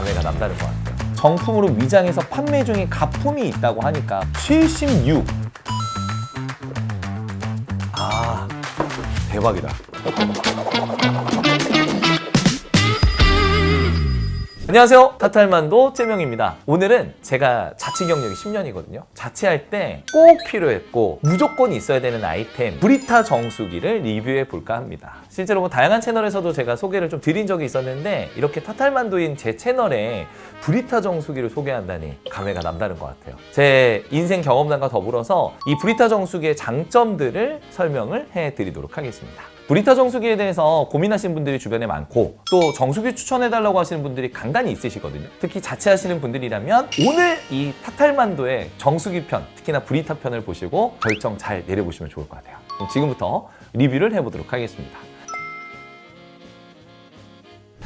감회가 남다른 것 같아요. 정품으로 위장해서 판매 중인 가품이 있다고 하니까 76. 아, 대박이다. 안녕하세요, 타탈만도 째명입니다. 오늘은 제가 자취 경력이 10년이거든요 자취할 때 꼭 필요했고 무조건 있어야 되는 아이템 브리타 정수기를 리뷰해 볼까 합니다. 실제로 뭐 다양한 채널에서도 제가 소개를 좀 드린 적이 있었는데 이렇게 타탈만도인 제 채널에 브리타 정수기를 소개한다니 감회가 남다른 것 같아요. 제 인생 경험담과 더불어서 이 브리타 정수기의 장점들을 설명을 해드리도록 하겠습니다. 브리타 정수기에 대해서 고민하시는 분들이 주변에 많고 또 정수기 추천해달라고 하시는 분들이 간간히 있으시거든요. 특히 자취하시는 분들이라면 오늘 이 타탈만도의 정수기 편, 특히나 브리타 편을 보시고 결정 잘 내려보시면 좋을 것 같아요. 그럼 지금부터 리뷰를 해보도록 하겠습니다.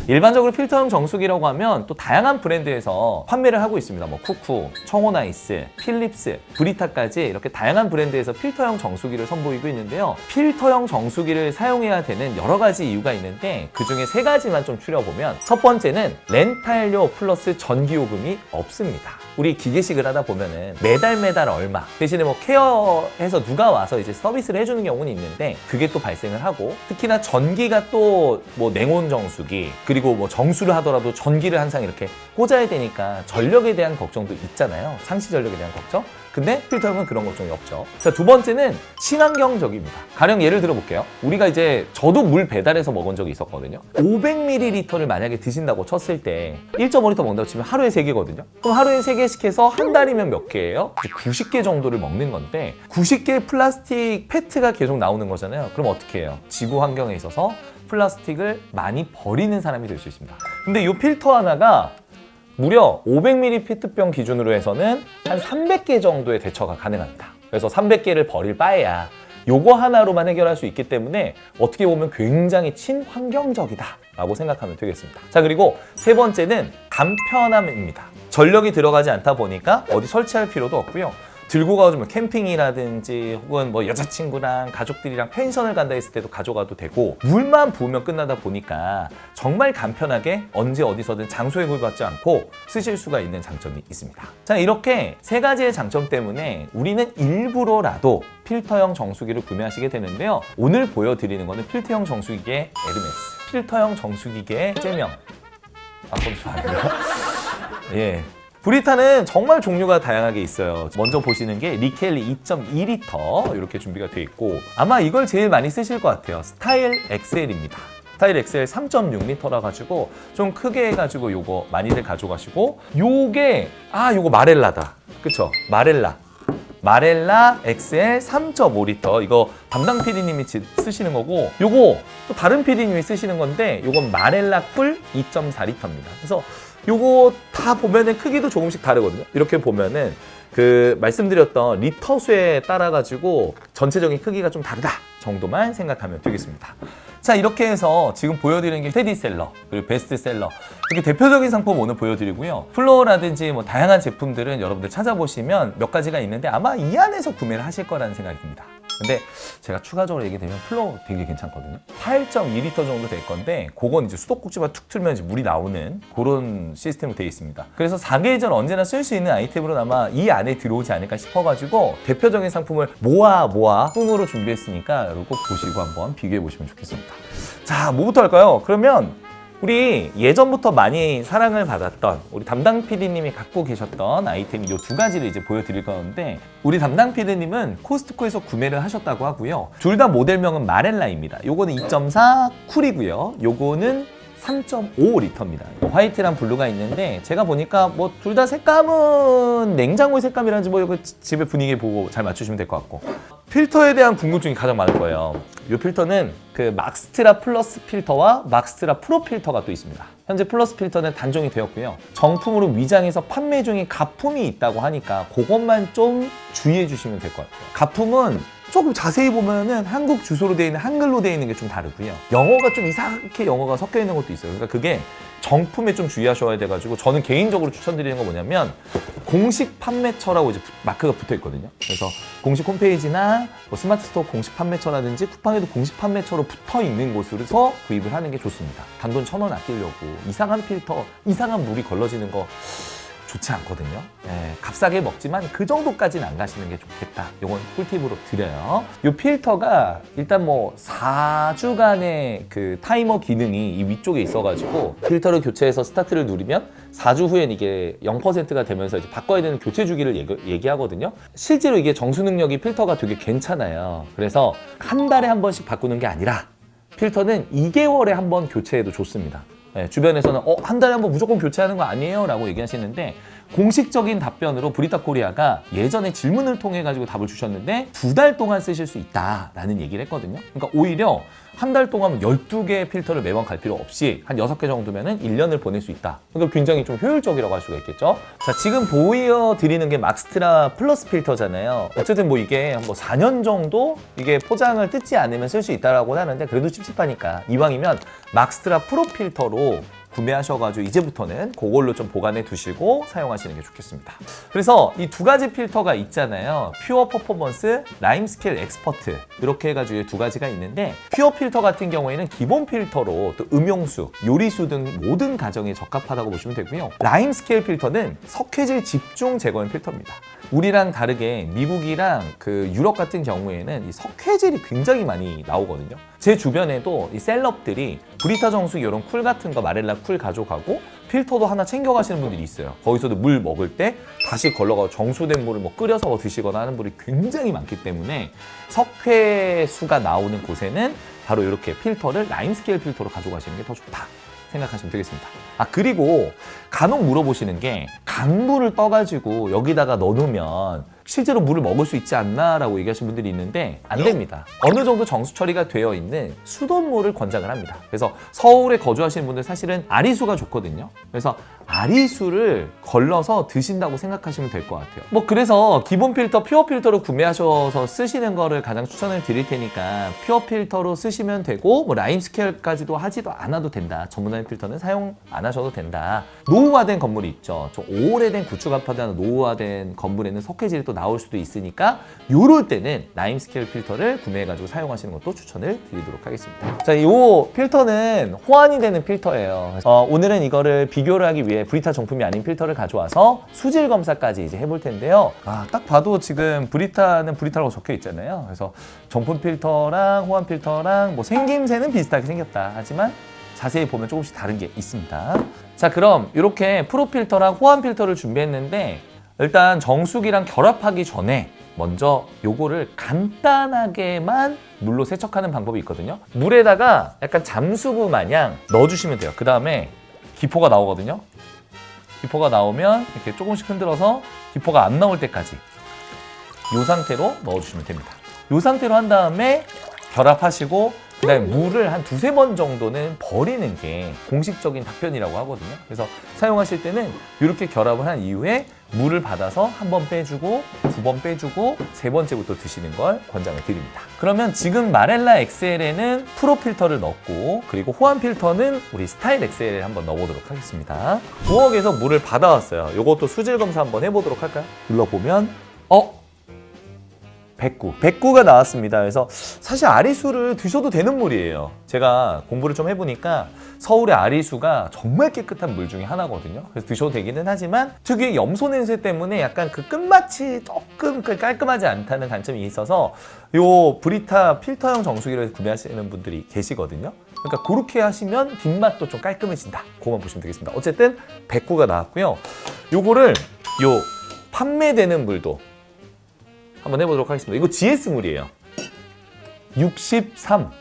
일반적으로 필터형 정수기라고 하면 또 다양한 브랜드에서 판매를 하고 있습니다. 뭐 쿠쿠, 청호나이스, 필립스, 브리타까지 이렇게 다양한 브랜드에서 필터형 정수기를 선보이고 있는데요. 필터형 정수기를 사용해야 되는 여러 가지 이유가 있는데 그 중에 세 가지만 좀 추려보면 첫 번째는 렌탈료 플러스 전기요금이 없습니다. 우리 기계식을 하다 보면은 매달 얼마 대신에 뭐 케어해서 누가 와서 이제 서비스를 해주는 경우는 있는데 그게 또 발생을 하고 특히나 전기가 또 뭐 냉온 정수기 그리고 뭐 정수를 하더라도 전기를 항상 이렇게 꽂아야 되니까 전력에 대한 걱정도 있잖아요. 상시 전력에 대한 걱정. 근데 필터형은 그런 걱정이 없죠. 자, 두 번째는 친환경적입니다. 가령 예를 들어 볼게요. 우리가 이제 저도 물 배달해서 먹은 적이 있었거든요. 500ml를 만약에 드신다고 쳤을 때 1.5리터 먹는다고 치면 하루에 3개거든요. 그럼 하루에 3개씩 해서 한 달이면 몇 개예요? 90개 정도를 먹는 건데 90개의 플라스틱 페트가 계속 나오는 거잖아요. 그럼 어떻게 해요? 지구 환경에 있어서 플라스틱을 많이 버리는 사람이 될 수 있습니다. 근데 이 필터 하나가 무려 500ml 페트병 기준으로 해서는 한 300개 정도의 대처가 가능합니다. 그래서 300개를 버릴 바에야 요거 하나로만 해결할 수 있기 때문에 어떻게 보면 굉장히 친환경적이다 라고 생각하면 되겠습니다. 자, 그리고 세 번째는 간편함입니다. 전력이 들어가지 않다 보니까 어디 설치할 필요도 없고요. 들고 가주면 캠핑이라든지 혹은 뭐 여자친구랑 가족들이랑 펜션을 간다 했을 때도 가져가도 되고 물만 부으면 끝나다 보니까 정말 간편하게 언제 어디서든 장소에 구애받지 않고 쓰실 수가 있는 장점이 있습니다. 자, 이렇게 세 가지의 장점 때문에 우리는 일부러라도 필터형 정수기를 구매하시게 되는데요. 오늘 보여드리는 거는 필터형 정수기계의 에르메스, 필터형 정수기계의 째명. 그것도 좋아요. 예. 브리타는 정말 종류가 다양하게 있어요. 먼저 보시는 게 리켈리 2.2L 이렇게 준비가 되어 있고 아마 이걸 제일 많이 쓰실 것 같아요. 스타일 XL입니다. 스타일 XL 3.6L라 가지고 좀 크게 해가지고 요거 많이들 가져가시고 요게 요거 마렐라다. 그쵸? 마렐라 XL 3.5L 이거 담당 PD님이 쓰시는 거고 요거 또 다른 PD님이 쓰시는 건데 요건 마렐라 쿨 2.4L입니다. 그래서 요거 다 보면은 크기도 조금씩 다르거든요. 이렇게 보면은 그 말씀드렸던 리터 수에 따라 가지고 전체적인 크기가 좀 다르다 정도만 생각하면 되겠습니다. 자, 이렇게 해서 지금 보여드리는 게 스테디셀러 그리고 베스트셀러 이렇게 대표적인 상품 오늘 보여드리고요. 플로어라든지 뭐 다양한 제품들은 여러분들 찾아보시면 몇 가지가 있는데 아마 이 안에서 구매를 하실 거라는 생각이 듭니다. 근데 제가 추가적으로 얘기드리면 플로어 되게 괜찮거든요. 8.2L 정도 될 건데 그건 이제 수도꼭지만 툭 틀면 이제 물이 나오는 그런 시스템으로 되어 있습니다. 그래서 4계절 언제나 쓸 수 있는 아이템으로 아마 이 안에 들어오지 않을까 싶어가지고 대표적인 상품을 모아 뿜으로 준비했으니까 이거 꼭 보시고 한번 비교해 보시면 좋겠습니다. 자, 뭐부터 할까요? 그러면 우리 예전부터 많이 사랑을 받았던 우리 담당 PD님이 갖고 계셨던 아이템 이 두 가지를 이제 보여드릴 건데 우리 담당 PD님은 코스트코에서 구매를 하셨다고 하고요. 둘 다 모델명은 마렐라입니다. 요거는 2.4 쿨이고요. 요거는 3.5L입니다. 화이트랑 블루가 있는데 제가 보니까 뭐 둘 다 색감은 냉장고의 색감이라는지 뭐 이거 집의 분위기 보고 잘 맞추시면 될 것 같고 필터에 대한 궁금증이 가장 많을 거예요. 이 필터는 그 막스트라 플러스 필터와 막스트라 프로 필터가 또 있습니다. 현재 플러스 필터는 단종이 되었고요. 정품으로 위장해서 판매 중인 가품이 있다고 하니까 그것만 좀 주의해 주시면 될 것 같아요. 가품은 조금 자세히 보면은 한국 주소로 되어 있는 한글로 되어 있는 게 좀 다르고요. 영어가 좀 이상하게 영어가 섞여 있는 것도 있어요. 그러니까 그게 정품에 좀 주의하셔야 돼가지고 저는 개인적으로 추천드리는 거 뭐냐면 공식 판매처라고 이제 마크가 붙어 있거든요. 그래서 공식 홈페이지나 뭐 스마트 스토어 공식 판매처라든지 쿠팡에도 공식 판매처로 붙어 있는 곳으로서 구입을 하는 게 좋습니다. 단돈 1,000원 아끼려고 이상한 필터, 이상한 물이 걸러지는 거 좋지 않거든요. 네, 값싸게 먹지만 그 정도까지는 안 가시는 게 좋겠다. 요건 꿀팁으로 드려요. 요 필터가 일단 뭐 4주간의 그 타이머 기능이 이 위쪽에 있어가지고 필터를 교체해서 스타트를 누르면 4주 후엔 이게 0%가 되면서 이제 바꿔야 되는 교체 주기를 얘기하거든요. 실제로 이게 정수 능력이 필터가 되게 괜찮아요. 그래서 한 달에 한 번씩 바꾸는 게 아니라 필터는 2개월에 한 번 교체해도 좋습니다. 네, 주변에서는 한 달에 한 번 무조건 교체하는 거 아니에요? 라고 얘기하시는데 공식적인 답변으로 브리타 코리아가 예전에 질문을 통해 가지고 답을 주셨는데 2달 동안 쓰실 수 있다라는 얘기를 했거든요. 그러니까 오히려 한 달 동안 12개의 필터를 매번 갈 필요 없이 한 6개 정도면은 1년을 보낼 수 있다. 그러니까 굉장히 좀 효율적이라고 할 수가 있겠죠. 자, 지금 보여드리는 게 막스트라 플러스 필터잖아요. 어쨌든 뭐 이게 뭐 4년 정도 이게 포장을 뜯지 않으면 쓸 수 있다라고 하는데 그래도 찝찝하니까 이왕이면 막스트라 프로 필터로 구매하셔가지고 이제부터는 그걸로 좀 보관해 두시고 사용하시는 게 좋겠습니다. 그래서 이 2가지 필터가 있잖아요. 퓨어 퍼포먼스, 라임 스케일 엑스퍼트 이렇게 해가지고 2가지가 있는데 퓨어 필터 같은 경우에는 기본 필터로 또 음용수, 요리수 등 모든 가정에 적합하다고 보시면 되고요. 라임 스케일 필터는 석회질 집중 제거용 필터입니다. 우리랑 다르게 미국이랑 그 유럽 같은 경우에는 이 석회질이 굉장히 많이 나오거든요. 제 주변에도 이 셀럽들이 브리타 정수기 이런 쿨 같은 거 마렐라 쿨 가져가고 필터도 하나 챙겨가시는 분들이 있어요. 거기서도 물 먹을 때 다시 걸러가고 정수된 물을 뭐 끓여서 드시거나 하는 분이 굉장히 많기 때문에 석회수가 나오는 곳에는 바로 이렇게 필터를 라임 스케일 필터로 가져가시는 게 더 좋다 생각하시면 되겠습니다. 그리고 간혹 물어보시는 게 강물을 떠가지고 여기다가 넣어놓으면 실제로 물을 먹을 수 있지 않나 라고 얘기하시는 분들이 있는데 안 됩니다. 어느 정도 정수 처리가 되어 있는 수돗물을 권장을 합니다. 그래서 서울에 거주하시는 분들 사실은 아리수가 좋거든요. 그래서 아리수를 걸러서 드신다고 생각하시면 될 것 같아요. 뭐 그래서 기본 필터, 퓨어 필터로 구매하셔서 쓰시는 거를 가장 추천을 드릴 테니까 퓨어 필터로 쓰시면 되고 뭐 라임 스케일까지도 하지도 않아도 된다. 전문화인 필터는 사용 안 하셔도 된다. 노후화된 건물이 있죠. 좀 오래된 구축 아파트나 노후화된 건물에는 석회질이 또 나올 수도 있으니까 요럴 때는 라임 스케일 필터를 구매해가지고 사용하시는 것도 추천을 드리도록 하겠습니다. 자, 이 필터는 호환이 되는 필터예요. 오늘은 이거를 비교를 하기 위해 브리타 정품이 아닌 필터를 가져와서 수질 검사까지 이제 해볼 텐데요. 딱 봐도 지금 브리타는 브리타라고 적혀 있잖아요. 그래서 정품 필터랑 호환 필터랑 뭐 생김새는 비슷하게 생겼다. 하지만 자세히 보면 조금씩 다른 게 있습니다. 자, 그럼 이렇게 프로 필터랑 호환 필터를 준비했는데 일단 정수기랑 결합하기 전에 먼저 요거를 간단하게만 물로 세척하는 방법이 있거든요. 물에다가 약간 잠수부 마냥 넣어주시면 돼요. 그 다음에 기포가 나오거든요. 기포가 나오면 이렇게 조금씩 흔들어서 기포가 안 나올 때까지 이 상태로 넣어주시면 됩니다. 이 상태로 한 다음에 결합하시고 그 다음에 물을 한 2-3번 정도는 버리는 게 공식적인 답변이라고 하거든요. 그래서 사용하실 때는 이렇게 결합을 한 이후에 물을 받아서 한 번 빼주고 2번 빼주고 3번째부터 드시는 걸 권장을 드립니다. 그러면 지금 마렐라 엑셀에는 프로 필터를 넣고 그리고 호환 필터는 우리 스타일 엑셀에 한번 넣어보도록 하겠습니다. 부엌에서 물을 받아왔어요. 이것도 수질 검사 한번 해보도록 할까요? 눌러보면 109가 나왔습니다. 그래서 사실 아리수를 드셔도 되는 물이에요. 제가 공부를 좀 해보니까 서울의 아리수가 정말 깨끗한 물 중에 하나거든요. 그래서 드셔도 되기는 하지만 특유의 염소 냄새 때문에 약간 그 끝맛이 조금 깔끔하지 않다는 단점이 있어서 요 브리타 필터형 정수기를 구매하시는 분들이 계시거든요. 그러니까 그렇게 하시면 뒷맛도 좀 깔끔해진다. 그거만 보시면 되겠습니다. 어쨌든 109가 나왔고요. 요거를 요 판매되는 물도 한번 해보도록 하겠습니다. 이거 GS물이에요. 63.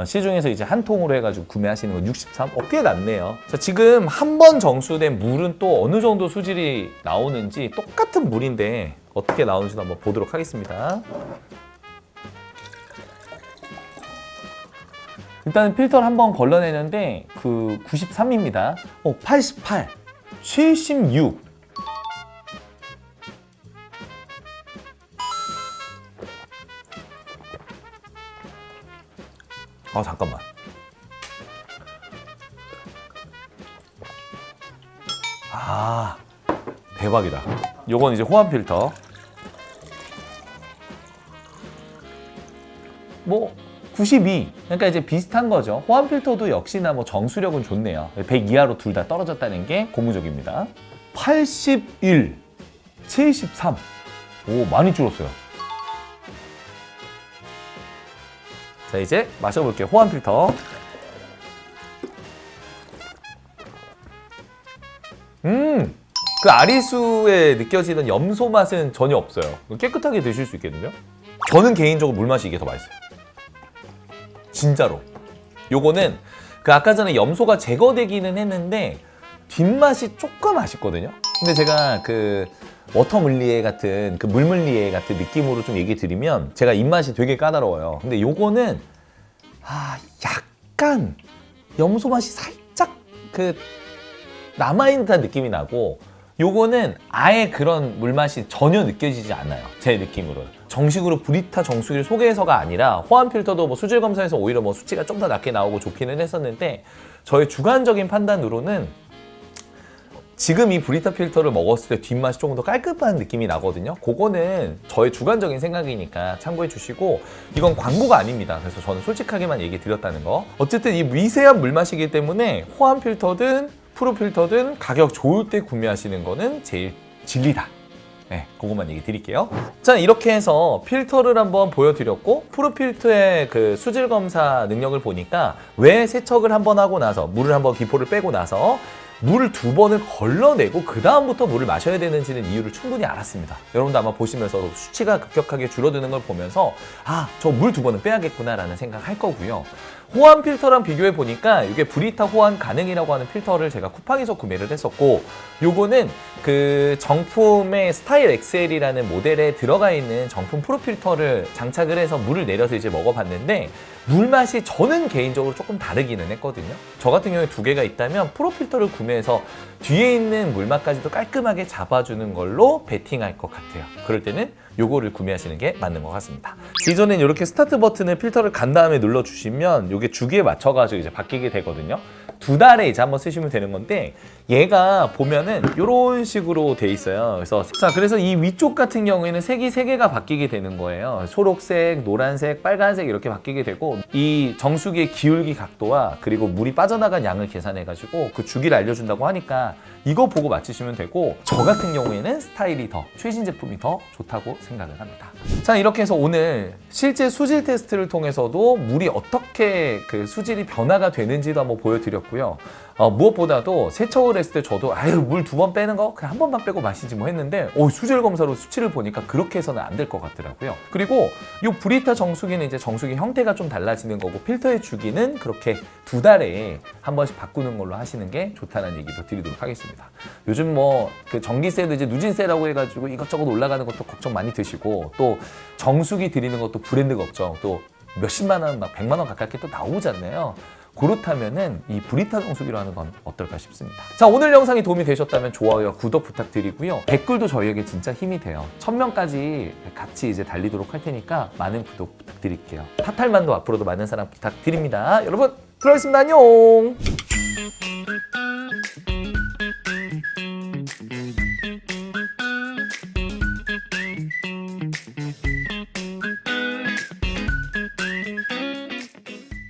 시중에서 이제 한 통으로 해가지고 구매하시는 거 63. 꽤 낫네요. 자, 지금 한 번 정수된 물은 또 어느 정도 수질이 나오는지 똑같은 물인데 어떻게 나오는지 한번 보도록 하겠습니다. 일단 필터를 한번 걸러내는데 그 93입니다. 88, 76. 아 잠깐만. 아 대박이다. 요건 이제 호환 필터. 뭐 92. 그러니까 이제 비슷한 거죠. 호환 필터도 역시나 뭐 정수력은 좋네요. 100 이하로 둘 다 떨어졌다는 게 고무적입니다. 81, 73. 오 많이 줄었어요. 자 이제 마셔볼게요. 호환 필터. 그 아리수에 느껴지는 염소 맛은 전혀 없어요. 깨끗하게 드실 수 있겠는데요? 저는 개인적으로 물맛이 이게 더 맛있어요. 진짜로. 요거는 그 아까 전에 염소가 제거되기는 했는데 뒷맛이 조금 아쉽거든요. 근데 제가 그 워터물리에 같은 그 물물리에 같은 느낌으로 좀 얘기 드리면 제가 입맛이 되게 까다로워요. 근데 요거는 약간 염소 맛이 살짝 그 남아있는 듯한 느낌이 나고 요거는 아예 그런 물맛이 전혀 느껴지지 않아요. 제 느낌으로는. 정식으로 브리타 정수기를 소개해서가 아니라 호환 필터도 뭐 수질 검사에서 오히려 뭐 수치가 좀 더 낮게 나오고 좋기는 했었는데 저의 주관적인 판단으로는 지금 이 브리타 필터를 먹었을 때 뒷맛이 조금 더 깔끔한 느낌이 나거든요. 그거는 저의 주관적인 생각이니까 참고해 주시고 이건 광고가 아닙니다. 그래서 저는 솔직하게만 얘기 드렸다는 거. 어쨌든 이 미세한 물맛이기 때문에 호환 필터든 프로 필터든 가격 좋을 때 구매하시는 거는 제일 진리다. 네, 그것만 얘기 드릴게요. 자, 이렇게 해서 필터를 한번 보여드렸고 프로 필터의 그 수질 검사 능력을 보니까 왜 세척을 한번 하고 나서 물을 한번 기포를 빼고 나서 물을 2번을 걸러내고 그 다음부터 물을 마셔야 되는지는 이유를 충분히 알았습니다. 여러분도 아마 보시면서 수치가 급격하게 줄어드는 걸 보면서 저 물 2번은 빼야겠구나 라는 생각할 거고요. 호환 필터랑 비교해 보니까 이게 브리타 호환 가능이라고 하는 필터를 제가 쿠팡에서 구매를 했었고 요거는 그 정품의 스타일 XL이라는 모델에 들어가 있는 정품 프로 필터를 장착을 해서 물을 내려서 이제 먹어봤는데 물맛이 저는 개인적으로 조금 다르기는 했거든요. 저 같은 경우에 2개가 있다면 프로 필터를 구매해서 뒤에 있는 물맛까지도 깔끔하게 잡아주는 걸로 베팅할 것 같아요. 그럴 때는 요거를 구매하시는 게 맞는 것 같습니다. 기존엔 이렇게 스타트 버튼을 필터를 간 다음에 눌러주시면 요게 주기에 맞춰가지고 이제 바뀌게 되거든요. 2달에 이제 한번 쓰시면 되는 건데 얘가 보면은 이런 식으로 돼 있어요. 그래서 이 위쪽 같은 경우에는 색이 3개가 바뀌게 되는 거예요. 초록색, 노란색, 빨간색 이렇게 바뀌게 되고 이 정수기의 기울기 각도와 그리고 물이 빠져나간 양을 계산해가지고 그 주기를 알려준다고 하니까 이거 보고 맞추시면 되고 저 같은 경우에는 스타일이 더 최신 제품이 더 좋다고 생각을 합니다. 자 이렇게 해서 오늘 실제 수질 테스트를 통해서도 물이 어떻게 그 수질이 변화가 되는지도 한번 보여드렸고요. 무엇보다도 세척을 했을 때 저도 물 2번 빼는 거 그냥 한 번만 빼고 마시지 뭐 했는데 수질 검사로 수치를 보니까 그렇게 해서는 안 될 것 같더라고요. 그리고 이 브리타 정수기는 이제 정수기 형태가 좀 달라지는 거고 필터의 주기는 그렇게 2달에 한 번씩 바꾸는 걸로 하시는 게 좋다는 얘기도 드리도록 하겠습니다. 요즘 뭐 그 전기세도 이제 누진세라고 해가지고 이것저것 올라가는 것도 걱정 많이 드시고 또 정수기 드리는 것도 브랜드 걱정 또 몇십만 원, 막 100만 원 가깝게 또 나오잖아요. 그렇다면은 이 브리타 정수기로 하는 건 어떨까 싶습니다. 자 오늘 영상이 도움이 되셨다면 좋아요, 구독 부탁드리고요. 댓글도 저희에게 진짜 힘이 돼요. 1000명까지 같이 이제 달리도록 할 테니까 많은 구독 부탁드릴게요. 타탈만도 앞으로도 많은 사랑 부탁드립니다. 여러분 들어있습니다. 안녕.